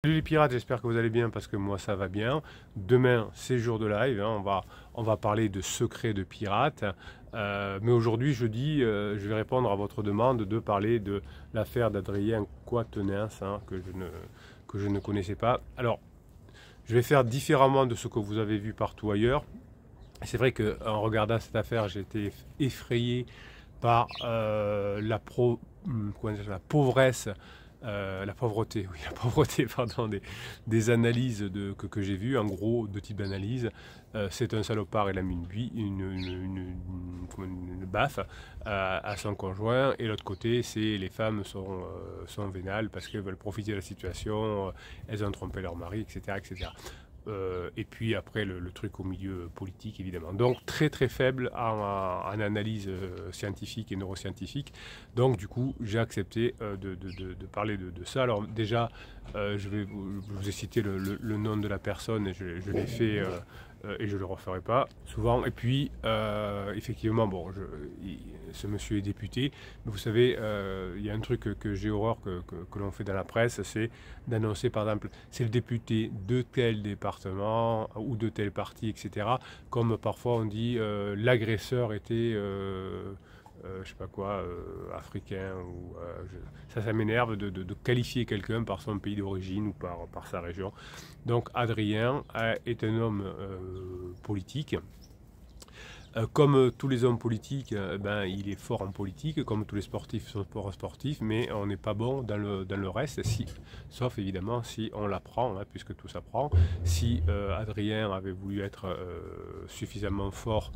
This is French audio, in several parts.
Salut les pirates, j'espère que vous allez bien parce que moi ça va bien. Demain c'est jour de live, hein, on va parler de secrets de pirates. Mais aujourd'hui je vais répondre à votre demande de parler de l'affaire d'Adrien Quatennens, hein, que je ne connaissais pas. Alors je vais faire différemment de ce que vous avez vu partout ailleurs. C'est vrai qu'en regardant cette affaire j'ai été effrayé par la pauvresse, la pauvreté, oui, la pauvreté, pardon, des analyses que j'ai vues. En gros, deux types d'analyses. C'est un salopard, il a mis une baffe à son conjoint, et l'autre côté, c'est les femmes sont vénales parce qu'elles veulent profiter de la situation, elles ont trompé leur mari, etc., etc. Et puis après le truc au milieu politique évidemment. Donc très très faible en analyse scientifique et neuroscientifique. Donc du coup j'ai accepté de parler de ça. Alors déjà je vous ai cité le nom de la personne et je l'ai fait et je ne le referai pas souvent. Et puis effectivement bon, ce monsieur est député, mais vous savez il y a un truc que j'ai horreur que l'on fait dans la presse, c'est d'annoncer par exemple c'est le député de tel département ou de tel parti, etc. Comme parfois on dit l'agresseur était je sais pas quoi, africain, ou ça m'énerve de qualifier quelqu'un par son pays d'origine ou par sa région. Donc Adrien est un homme politique. Comme tous les hommes politiques, ben, il est fort en politique, comme tous les sportifs sont forts sportifs, mais on n'est pas bon dans le reste, sauf évidemment si on l'apprend, hein, puisque tout s'apprend. Si Adrien avait voulu être suffisamment fort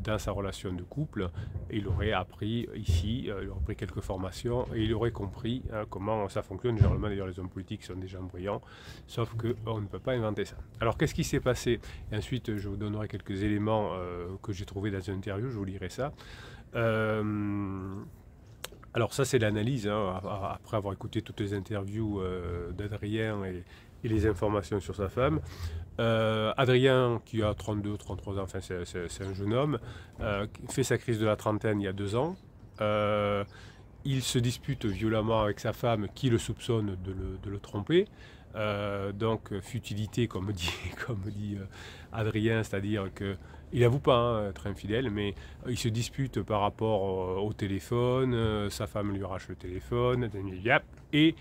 dans sa relation de couple, il aurait appris ici, il aurait pris quelques formations et il aurait compris comment ça fonctionne. Généralement d'ailleurs les hommes politiques sont des gens brillants, sauf qu'on ne peut pas inventer ça. Alors qu'est-ce qui s'est passé? Et ensuite je vous donnerai quelques éléments que j'ai trouvés dans une interview, je vous lirai ça. Alors ça c'est l'analyse, hein, après avoir écouté toutes les interviews d'Adrien et les informations sur sa femme. Adrien, qui a 32-33 ans, enfin c'est un jeune homme, fait sa crise de la trentaine il y a 2 ans. Il se dispute violemment avec sa femme qui le soupçonne de le tromper. Donc futilité comme dit, Adrien, c'est-à-dire qu'il n'avoue pas être infidèle, mais il se dispute par rapport au téléphone, sa femme lui arrache le téléphone, et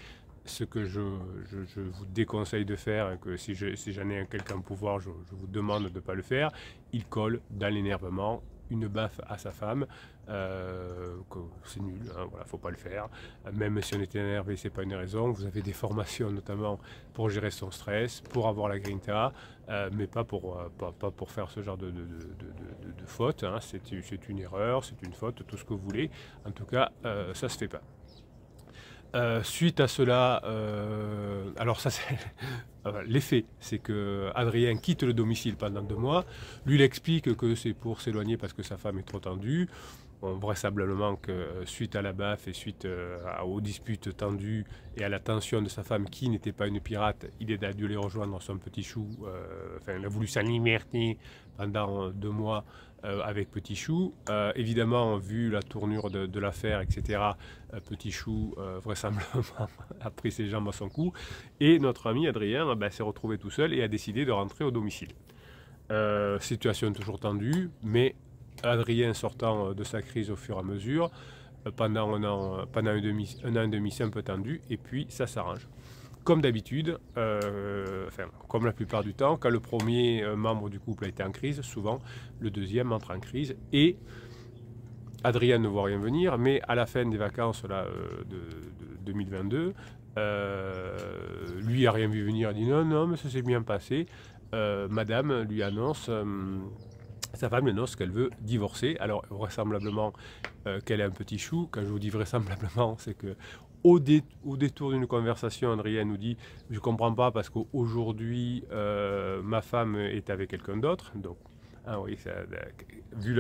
ce que je vous déconseille de faire, et que si j'en ai quelqu'un au pouvoir, je vous demande de ne pas le faire, il colle dans l'énervement une baffe à sa femme, c'est nul, hein, voilà, faut pas le faire. Même si on était énervé, c'est pas une raison. Vous avez des formations notamment pour gérer son stress, pour avoir la grinta, mais pas pour faire ce genre de faute, hein. C'est une erreur, c'est une faute, tout ce que vous voulez. En tout cas, ça se fait pas. Suite à cela, alors ça c'est l'effet, c'est que Adrien quitte le domicile pendant 2 mois. Lui il explique que c'est pour s'éloigner parce que sa femme est trop tendue. Bon, vraisemblablement que suite à la baffe et suite aux disputes tendues et à la tension de sa femme qui n'était pas une pirate, il a dû les rejoindre son petit chou. Enfin, il a voulu sa liberté pendant 2 mois avec Petit Chou. Évidemment, vu la tournure de l'affaire, etc., Petit Chou, vraisemblablement, a pris ses jambes à son cou. Et notre ami Adrien s'est retrouvé tout seul et a décidé de rentrer au domicile. Situation toujours tendue, mais Adrien sortant de sa crise au fur et à mesure, pendant un an et demi, c'est un peu tendu, et puis ça s'arrange. Comme d'habitude, enfin, comme la plupart du temps, quand le premier membre du couple a été en crise, souvent le deuxième entre en crise, et Adrien ne voit rien venir, mais à la fin des vacances là, de 2022, lui a rien vu venir, il dit non, mais ça s'est bien passé. Madame lui annonce, sa femme lui annonce qu'elle veut divorcer. Alors vraisemblablement qu'elle est un petit chou. Quand je vous dis vraisemblablement, c'est que au détour d'une conversation, Adrien nous dit « Je ne comprends pas parce qu'aujourd'hui, ma femme est avec quelqu'un d'autre. » Donc, ah oui, ça, vu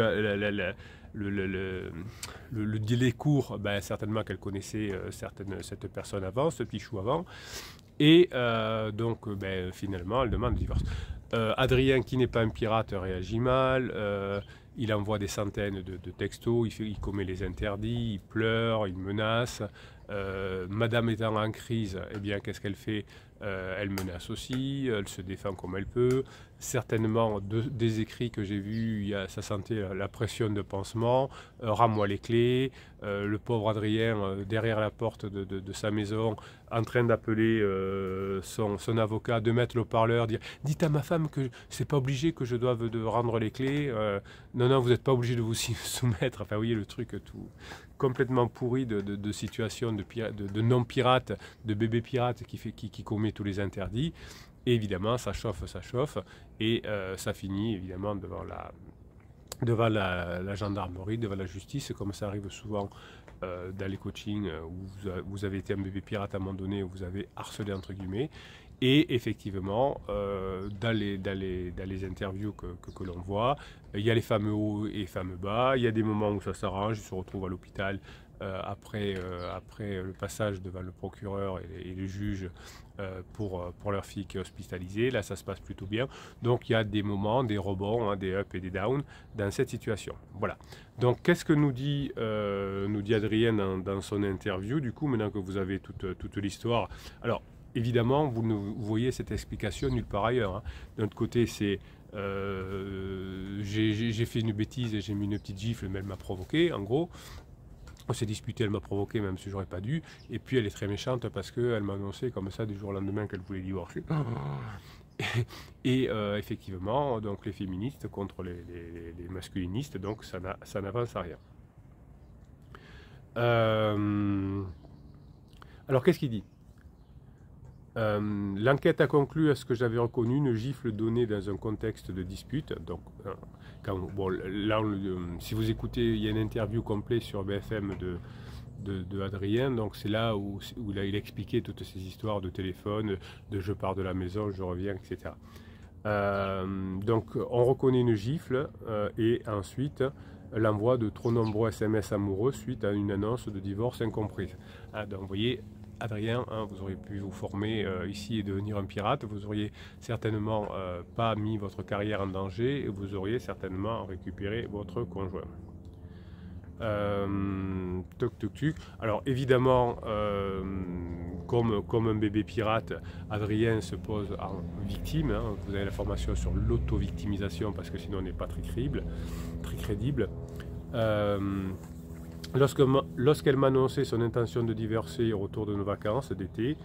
le délai court, ben, certainement qu'elle connaissait cette personne avant, ce petit chou avant. Et donc, ben, finalement, elle demande le divorce. Adrien, qui n'est pas un pirate, réagit mal. Il envoie des centaines de textos, il commet les interdits, il pleure, il menace. Madame étant en crise, eh bien, qu'est-ce qu'elle fait? elle menace aussi, elle se défend comme elle peut. Certainement, des écrits que j'ai vus, ça sentait la pression de pansement, rends-moi les clés, le pauvre Adrien derrière la porte de sa maison, en train d'appeler son avocat, de mettre le haut-parleur, dire « Dites à ma femme que c'est pas obligé que je doive de rendre les clés, non, non, vous n'êtes pas obligé de vous soumettre. » Enfin, vous voyez le truc tout complètement pourri de situation de non-pirate, de bébé pirate qui commet tous les interdits. Et évidemment, ça chauffe, et ça finit évidemment devant la gendarmerie, devant la justice, comme ça arrive souvent dans les coachings où vous avez été un bébé pirate à un moment donné, où vous avez harcelé entre guillemets. Et effectivement, dans les interviews que l'on voit, il y a les fameux hauts et les fameux bas, il y a des moments où ça s'arrange, ils se retrouvent à l'hôpital après le passage devant le procureur et les juges pour leur fille qui est hospitalisée. Là, ça se passe plutôt bien. Donc, il y a des moments, des rebonds, des ups et des downs dans cette situation. Voilà. Donc, qu'est-ce que nous dit Adrien dans son interview, du coup, maintenant que vous avez toute l'histoire. Alors, évidemment, vous voyez cette explication nulle part ailleurs. Hein. D'un autre côté, c'est j'ai fait une bêtise et j'ai mis une petite gifle, mais elle m'a provoqué, en gros. On s'est disputé, elle m'a provoqué, même si j'aurais pas dû. Et puis elle est très méchante parce qu'elle m'a annoncé comme ça du jour au lendemain qu'elle voulait divorcer. Et effectivement, donc les féministes contre les masculinistes, donc ça n'avance à rien. Alors qu'est-ce qu'il dit ? L'enquête a conclu à ce que j'avais reconnu une gifle donnée dans un contexte de dispute. Donc, là, si vous écoutez, il y a une interview complète sur BFM de Adrien. Donc c'est là où il expliquait toutes ces histoires de téléphone, de je pars de la maison, je reviens, etc. Donc on reconnaît une gifle et ensuite l'envoi de trop nombreux SMS amoureux suite à une annonce de divorce incomprise. Donc vous voyez, Adrien, vous auriez pu vous former ici et devenir un pirate, vous auriez certainement pas mis votre carrière en danger et vous auriez certainement récupéré votre conjoint. Alors évidemment, comme un bébé pirate, Adrien se pose en victime. Hein. Vous avez la formation sur l'auto-victimisation parce que sinon on n'est pas très crédible. Lorsqu'elle m'a annoncé son intention de divorcer au retour de nos vacances d'été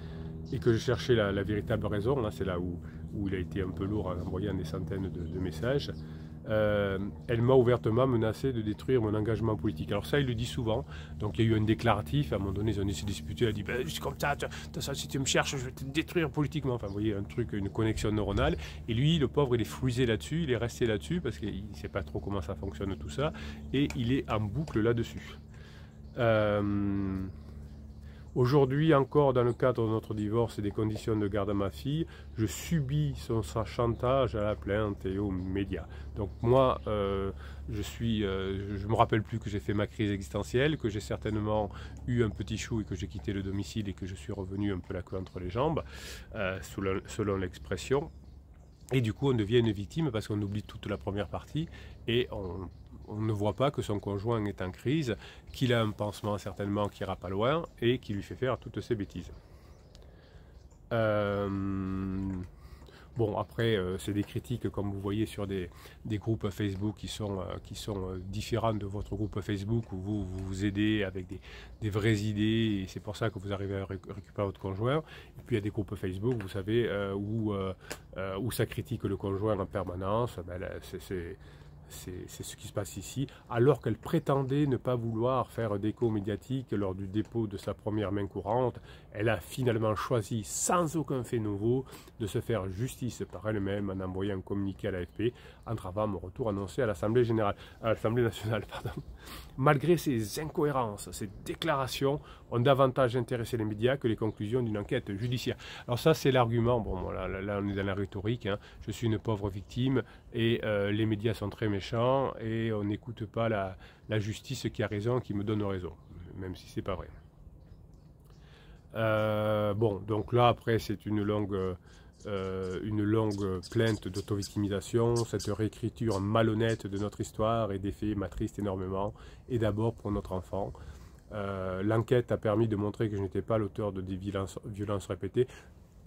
et que je cherchais la véritable raison, là c'est là où il a été un peu lourd en envoyant des centaines de messages, elle m'a ouvertement menacé de détruire mon engagement politique. Alors ça, il le dit souvent. Donc il y a eu un déclaratif. À un moment donné, ils ont essayé de disputer. Elle a dit c'est comme ça, si tu me cherches, je vais te détruire politiquement. Enfin, vous voyez, un truc, une connexion neuronale. Et lui, le pauvre, il est fruisé là-dessus. Il est resté là-dessus parce qu'il ne sait pas trop comment ça fonctionne tout ça. Et il est en boucle là-dessus. Aujourd'hui encore, dans le cadre de notre divorce et des conditions de garde à ma fille, je subis son chantage à la plainte et aux médias. Donc moi, je me rappelle plus que j'ai fait ma crise existentielle, que j'ai certainement eu un petit chou et que j'ai quitté le domicile et que je suis revenu un peu la queue entre les jambes, selon l'expression. Et du coup, on devient une victime parce qu'on oublie toute la première partie et on ne voit pas que son conjoint est en crise, qu'il a un pansement certainement qui ira pas loin et qui lui fait faire toutes ces bêtises. Bon, après, c'est des critiques, comme vous voyez, sur des groupes Facebook qui sont différents de votre groupe Facebook où vous aidez avec des vraies idées et c'est pour ça que vous arrivez à récupérer votre conjoint. Et puis il y a des groupes Facebook, vous savez, où ça critique le conjoint en permanence. Ben là, c'est ce qui se passe ici, alors qu'elle prétendait ne pas vouloir faire d'écho médiatique lors du dépôt de sa première main courante. Elle a finalement choisi, sans aucun fait nouveau, de se faire justice par elle-même en envoyant un communiqué à l'AFP, entravant mon retour annoncé à l'Assemblée nationale. Malgré ces incohérences, ces déclarations ont davantage intéressé les médias que les conclusions d'une enquête judiciaire. Alors ça, c'est l'argument. Bon, là, on est dans la rhétorique. Hein. Je suis une pauvre victime et les médias sont très méchants et on n'écoute pas la justice qui a raison, qui me donne raison, même si c'est pas vrai. Bon, donc là, après, c'est une longue plainte d'auto-victimisation. Cette réécriture malhonnête de notre histoire et des faits m'attriste énormément, et d'abord pour notre enfant. L'enquête a permis de montrer que je n'étais pas l'auteur de des violences répétées.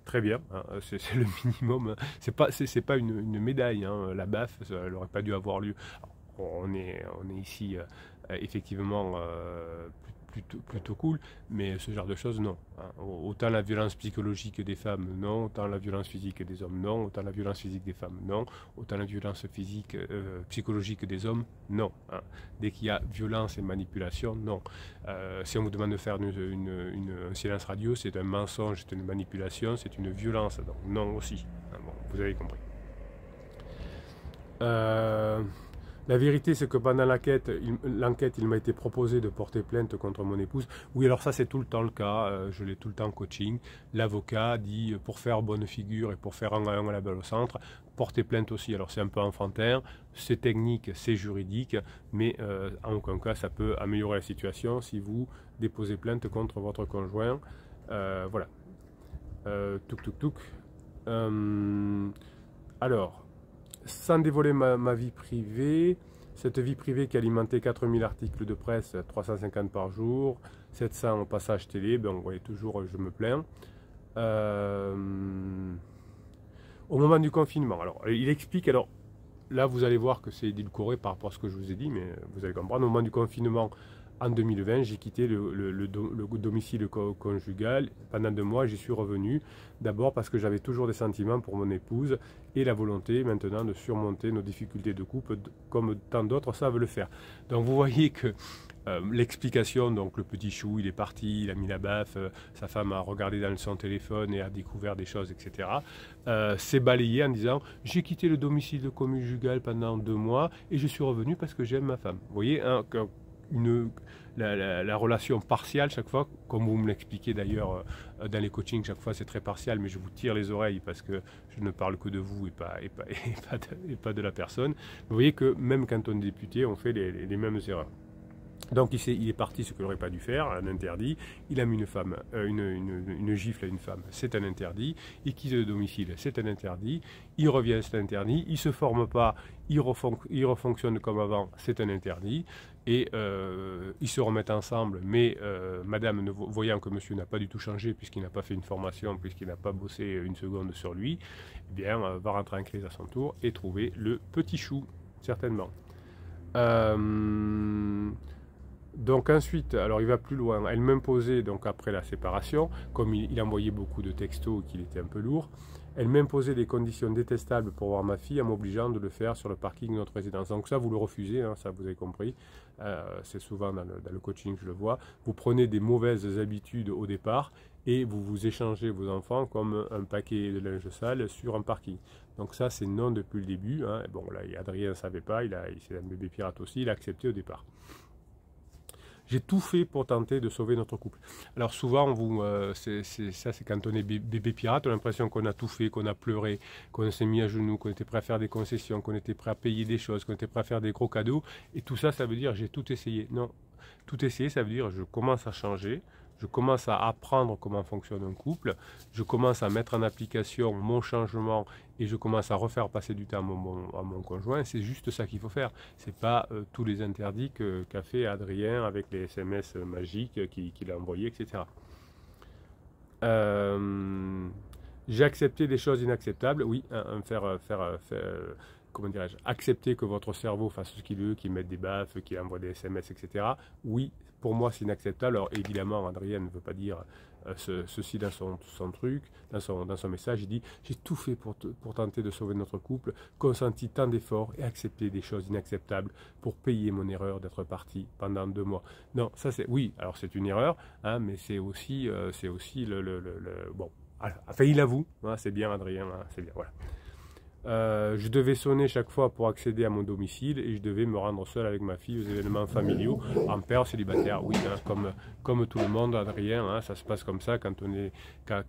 très bien, hein, c'est le minimum. C'est pas une médaille, hein, la baffe, elle n'aurait pas dû avoir lieu. Alors, on est ici effectivement plutôt cool, mais ce genre de choses, non. Hein. Autant la violence psychologique des femmes, non. Autant la violence physique des hommes, non. Autant la violence physique des femmes, non. Autant la violence psychologique des hommes, non. Hein. Dès qu'il y a violence et manipulation, non. Si on vous demande de faire un silence radio, c'est un mensonge, c'est une manipulation, c'est une violence, donc non aussi. Hein, bon, vous avez compris. La vérité, c'est que pendant l'enquête, il m'a été proposé de porter plainte contre mon épouse. Oui, alors ça, c'est tout le temps le cas. Je l'ai tout le temps en coaching. L'avocat dit, pour faire bonne figure et pour faire un à la balle au centre, porter plainte aussi. Alors, c'est un peu enfantin, c'est technique, c'est juridique, mais en aucun cas, ça peut améliorer la situation si vous déposez plainte contre votre conjoint. Voilà. Touk. Alors... Sans dévoiler ma vie privée, cette vie privée qui alimentait 4000 articles de presse, 350 par jour, 700 au passage télé, ben vous voyez toujours, je me plains. Au moment du confinement, alors il explique, alors là vous allez voir que c'est édulcoré par rapport à ce que je vous ai dit, mais vous allez comprendre, au moment du confinement, en 2020, j'ai quitté le domicile conjugal. Pendant 2 mois, j'y suis revenu. D'abord parce que j'avais toujours des sentiments pour mon épouse et la volonté maintenant de surmonter nos difficultés de couple comme tant d'autres savent le faire. Donc vous voyez que l'explication, donc le petit chou, il est parti, il a mis la baffe, sa femme a regardé dans son téléphone et a découvert des choses, etc. C'est balayé en disant « j'ai quitté le domicile conjugal pendant 2 mois et je suis revenu parce que j'aime ma femme ». Vous voyez, hein, la relation partiale chaque fois, comme vous me l'expliquez d'ailleurs dans les coachings, chaque fois c'est très partial, mais je vous tire les oreilles parce que je ne parle que de vous et pas de la personne. Vous voyez que même quand on est député, on fait les mêmes erreurs. Donc il est parti, ce qu'il n'aurait pas dû faire, un interdit. Il a mis une gifle à une femme, c'est un interdit. Il quitte le domicile, c'est un interdit. Il revient, c'est un interdit. Il ne se forme pas, il refonctionne comme avant, c'est un interdit. Et ils se remettent ensemble, mais madame, voyant que monsieur n'a pas du tout changé, puisqu'il n'a pas fait une formation, puisqu'il n'a pas bossé une seconde sur lui, eh bien, va rentrer en crise à son tour et trouver le petit chou, certainement. Donc ensuite, alors il va plus loin, elle m'imposait, donc après la séparation, comme il envoyait beaucoup de textos qu'il était un peu lourd, elle m'imposait des conditions détestables pour voir ma fille en m'obligeant de le faire sur le parking de notre résidence. Donc ça, vous le refusez, hein, ça vous avez compris, c'est souvent dans le coaching, je le vois. Vous prenez des mauvaises habitudes au départ et vous échangez vos enfants comme un paquet de linge sale sur un parking. Donc ça, c'est non depuis le début. Hein. Bon, là, Adrien ne savait pas, c'est un bébé pirate aussi, il a accepté au départ. J'ai tout fait pour tenter de sauver notre couple. Alors souvent, c'est quand on est bébé pirate, on a l'impression qu'on a tout fait, qu'on a pleuré, qu'on s'est mis à genoux, qu'on était prêt à faire des concessions, qu'on était prêt à payer des choses, qu'on était prêt à faire des gros cadeaux. Et tout ça, ça veut dire j'ai tout essayé. Non, tout essayer, ça veut dire je commence à changer, je commence à apprendre comment fonctionne un couple, je commence à mettre en application mon changement et je commence à refaire passer du temps à mon conjoint. C'est juste ça qu'il faut faire. Ce n'est pas tous les interdits qu'a fait Adrien avec les SMS magiques qu'il a envoyés, etc. J'ai accepté des choses inacceptables. Oui, comment dirais-je, accepter que votre cerveau fasse ce qu'il veut, qu'il mette des baffes, qu'il envoie des SMS, etc. Oui, pour moi, c'est inacceptable. Alors évidemment, Adrien ne veut pas dire ceci dans son truc, dans son message. Il dit « J'ai tout fait pour tenter de sauver notre couple, consenti tant d'efforts et accepté des choses inacceptables pour payer mon erreur d'être parti pendant 2 mois. » Non, ça c'est... Oui, alors c'est une erreur, hein, mais c'est aussi bon, enfin il avoue, hein, c'est bien Adrien, hein, c'est bien, voilà. Je devais sonner chaque fois pour accéder à mon domicile et je devais me rendre seul avec ma fille aux événements familiaux, en père célibataire. Oui, hein, comme tout le monde, Adrien, hein, ça se passe comme ça quand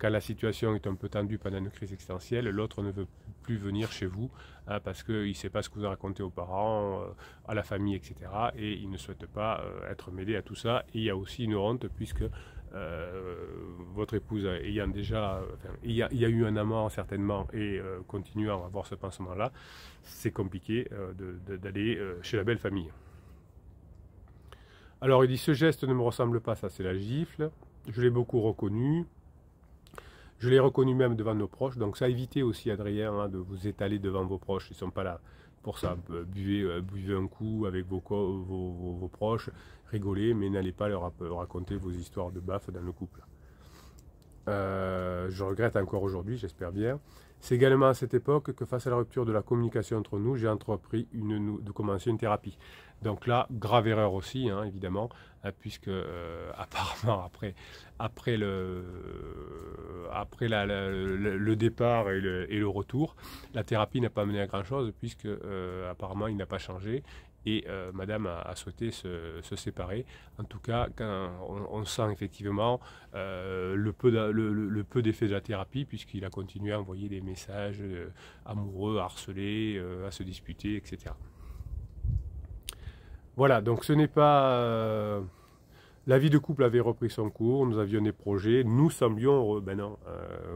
la situation est un peu tendue pendant une crise existentielle, l'autre ne veut plus venir chez vous hein, parce qu'il ne sait pas ce que vous racontez aux parents, à la famille, etc. Et il ne souhaite pas être mêlé à tout ça. Et il y a aussi une honte puisque votre épouse ayant déjà, il y a eu un amant certainement et continuant à avoir ce pansement-là, c'est compliqué d'aller chez la belle famille. Alors il dit ce geste ne me ressemble pas, ça c'est la gifle, je l'ai beaucoup reconnu. Je l'ai reconnu même devant nos proches, donc ça a évité aussi, Adrien, hein, de vous étaler devant vos proches, ils ne sont pas là pour ça. Buvez un coup avec vos proches, rigolez, mais n'allez pas leur raconter vos histoires de baffe dans le couple. Je regrette encore aujourd'hui, j'espère bien. C'est également à cette époque que face à la rupture de la communication entre nous, j'ai entrepris de commencer une thérapie. Donc là, grave erreur aussi, hein, évidemment, puisque apparemment après le départ et le retour, la thérapie n'a pas mené à grand chose, puisque apparemment il n'a pas changé. Et madame a souhaité se séparer. En tout cas, quand on sent effectivement le peu d'effet de la thérapie, puisqu'il a continué à envoyer des messages amoureux, à harceler, à se disputer, etc. Voilà, donc ce n'est pas... la vie de couple avait repris son cours, nous avions des projets, nous semblions heureux. Ben non,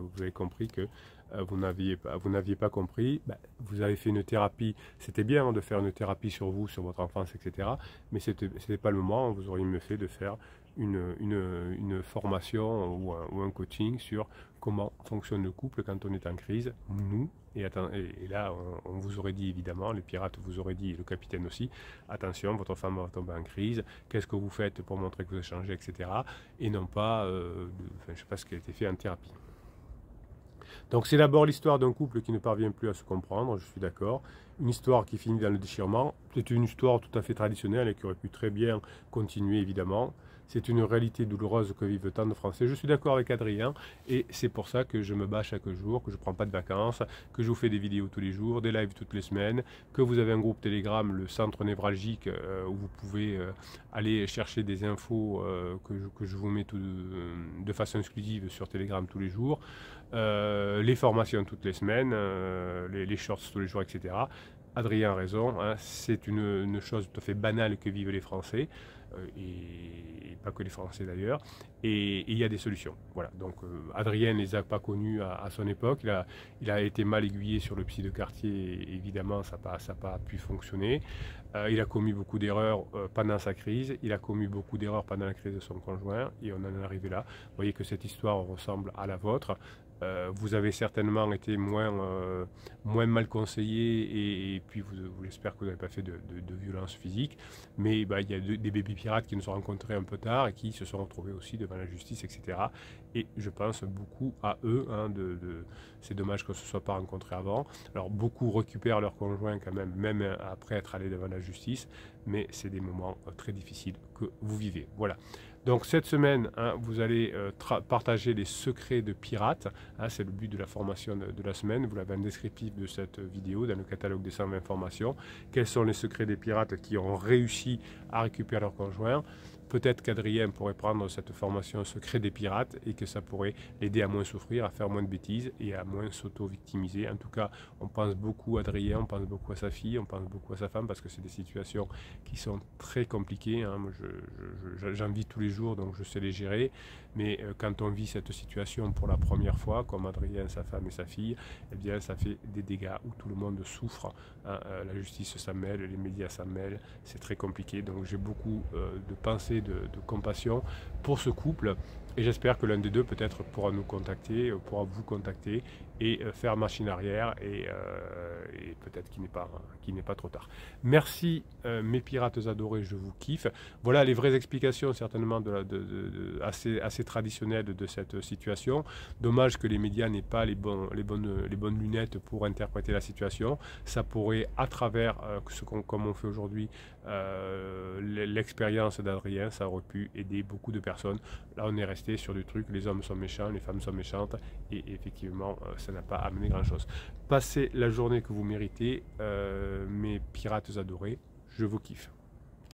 vous avez compris que vous n'aviez pas compris. Ben, vous avez fait une thérapie, c'était bien hein, de faire une thérapie sur vous, sur votre enfance, etc. Mais ce n'était pas le moment, vous auriez mieux fait de faire une formation ou un coaching sur comment fonctionne le couple quand on est en crise, nous. Et là, on vous aurait dit évidemment, les pirates vous auraient dit, et le capitaine aussi, attention, votre femme va tomber en crise, qu'est-ce que vous faites pour montrer que vous avez changé, etc. Et non pas, je ne sais pas ce qui a été fait en thérapie. Donc c'est d'abord l'histoire d'un couple qui ne parvient plus à se comprendre, je suis d'accord. Une histoire qui finit dans le déchirement. C'est une histoire tout à fait traditionnelle et qui aurait pu très bien continuer évidemment. C'est une réalité douloureuse que vivent tant de Français. Je suis d'accord avec Adrien et c'est pour ça que je me bats chaque jour, que je ne prends pas de vacances, que je vous fais des vidéos tous les jours, des lives toutes les semaines, que vous avez un groupe Telegram, le centre névralgique, où vous pouvez aller chercher des infos que je vous mets de façon exclusive sur Telegram tous les jours, les formations toutes les semaines, les shorts tous les jours, etc. Adrien a raison, hein, c'est une chose tout à fait banale que vivent les Français, et pas que les Français d'ailleurs, et il y a des solutions. Voilà. Donc Adrien ne les a pas connus à son époque, il a été mal aiguillé sur le psy de quartier, et évidemment ça n'a pas pu fonctionner. Il a commis beaucoup d'erreurs pendant sa crise, il a commis beaucoup d'erreurs pendant la crise de son conjoint, et on en est arrivé là. Vous voyez que cette histoire ressemble à la vôtre. Vous avez certainement été moins mal conseillé et puis j'espère que vous n'avez pas fait de violence physique, mais bah, il y a des bébés pirates qui nous ont rencontrés un peu tard et qui se sont retrouvés aussi devant la justice, etc. Et je pense beaucoup à eux, hein, c'est dommage qu'on ne se soit pas rencontrés avant. Alors beaucoup récupèrent leur conjoint quand même après être allés devant la justice, mais c'est des moments très difficiles que vous vivez. Voilà. Donc cette semaine, hein, vous allez partager les secrets de pirates, hein, c'est le but de la formation de la semaine, vous l'avez en descriptif de cette vidéo, dans le catalogue des 120 formations. Quels sont les secrets des pirates qui ont réussi à récupérer leur conjoint? Peut-être qu'Adrien pourrait prendre cette formation secret des pirates et que ça pourrait l'aider à moins souffrir, à faire moins de bêtises et à moins s'auto-victimiser. En tout cas, on pense beaucoup à Adrien, on pense beaucoup à sa fille, on pense beaucoup à sa femme parce que c'est des situations qui sont très compliquées. Hein. Moi, j'en vis tous les jours, donc je sais les gérer. Mais quand on vit cette situation pour la première fois, comme Adrien, sa femme et sa fille, eh bien, ça fait des dégâts où tout le monde souffre. Hein. La justice s'en mêle, les médias s'en mêlent, c'est très compliqué. Donc j'ai beaucoup de pensées, de compassion pour ce couple et j'espère que l'un des deux peut-être pourra nous contacter, pourra vous contacter et faire machine arrière et peut-être qu'il n'est pas trop tard. Merci mes pirates adorés, je vous kiffe. Voilà les vraies explications certainement assez traditionnelles de cette situation. Dommage que les médias n'aient pas les bonnes lunettes pour interpréter la situation. Ça pourrait à travers comme on fait aujourd'hui l'expérience d'Adrien, ça aurait pu aider beaucoup de personnes. Là on est resté sur du truc, les hommes sont méchants, les femmes sont méchantes et effectivement ça n'a pas amené grand chose. Passez la journée que vous méritez, mes pirates adorés, je vous kiffe.